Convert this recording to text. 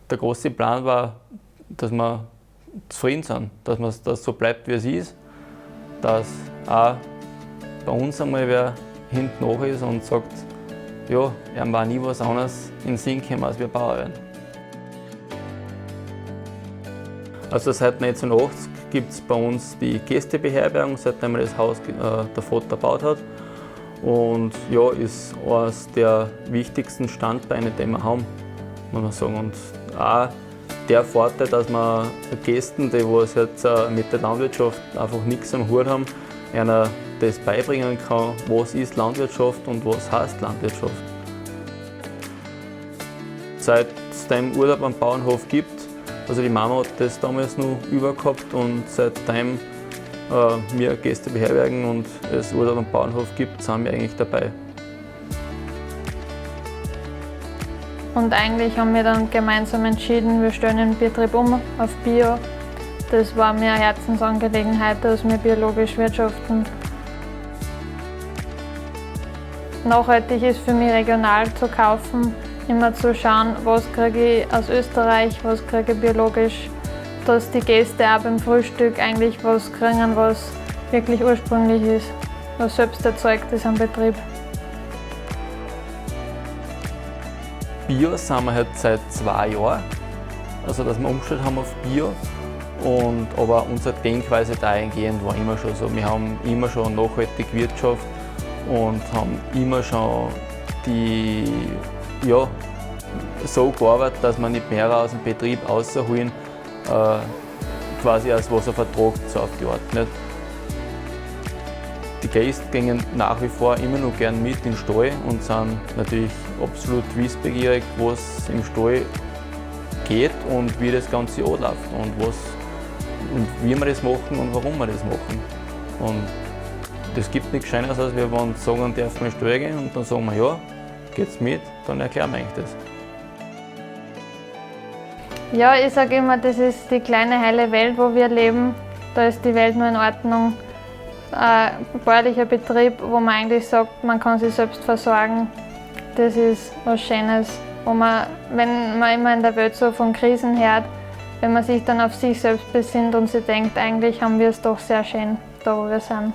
der große Plan war, dass wir zufrieden sind, dass das so bleibt, wie es ist, dass auch bei uns einmal wer hinten nach ist und sagt, ja, ihm war nie was anderes in den Sinn gekommen, als wir Bauer werden. Also seit 1980 gibt es bei uns die Gästebeherbergung, seitdem das Haus der Vater gebaut hat. Und ja, ist eines der wichtigsten Standbeine, die wir haben, muss man sagen. Und auch der Vorteil, dass man Gästen, die was jetzt mit der Landwirtschaft einfach nichts am Hut haben, einer das beibringen kann, was ist Landwirtschaft und was heißt Landwirtschaft. Seit es den Urlaub am Bauernhof gibt, also die Mama hat das damals noch übergehabt und seitdem wir Gäste beherbergen und es Urlaub am Bauernhof gibt, sind wir eigentlich dabei. Und eigentlich haben wir dann gemeinsam entschieden, wir stellen den Betrieb um auf Bio. Das war mir eine Herzensangelegenheit, dass wir biologisch wirtschaften. Nachhaltig ist für mich regional zu kaufen, immer zu schauen, was kriege ich aus Österreich, was kriege ich biologisch, dass die Gäste auch beim Frühstück eigentlich was kriegen, was wirklich ursprünglich ist, was selbst erzeugt ist am Betrieb. Bio sind wir halt seit 2 Jahren, also dass wir umgestellt haben auf Bio. Aber unsere Denkweise dahingehend war immer schon so, wir haben immer schon nachhaltig Wirtschaft und haben immer schon so gearbeitet, dass wir nicht mehr aus dem Betrieb rausholen, quasi als was auf Vertrag so auf die Art. Nicht? Die Gäste gehen nach wie vor immer noch gern mit in den Stall und sind natürlich absolut wissbegierig, was im Stall geht und wie das Ganze anläuft und wie wir das machen und warum wir das machen. Und das gibt nichts Schöneres, als wir sagen, dürfen wir in den Stall gehen und dann sagen wir, ja, geht's mit, dann erklären wir eigentlich das. Ja, ich sage immer, das ist die kleine heile Welt, wo wir leben. Da ist die Welt nur in Ordnung. Ein bäuerlicher Betrieb, wo man eigentlich sagt, man kann sich selbst versorgen, das ist was Schönes. Wenn man immer in der Welt so von Krisen hört, wenn man sich dann auf sich selbst besinnt und sich denkt, eigentlich haben wir es doch sehr schön, da wo wir sind.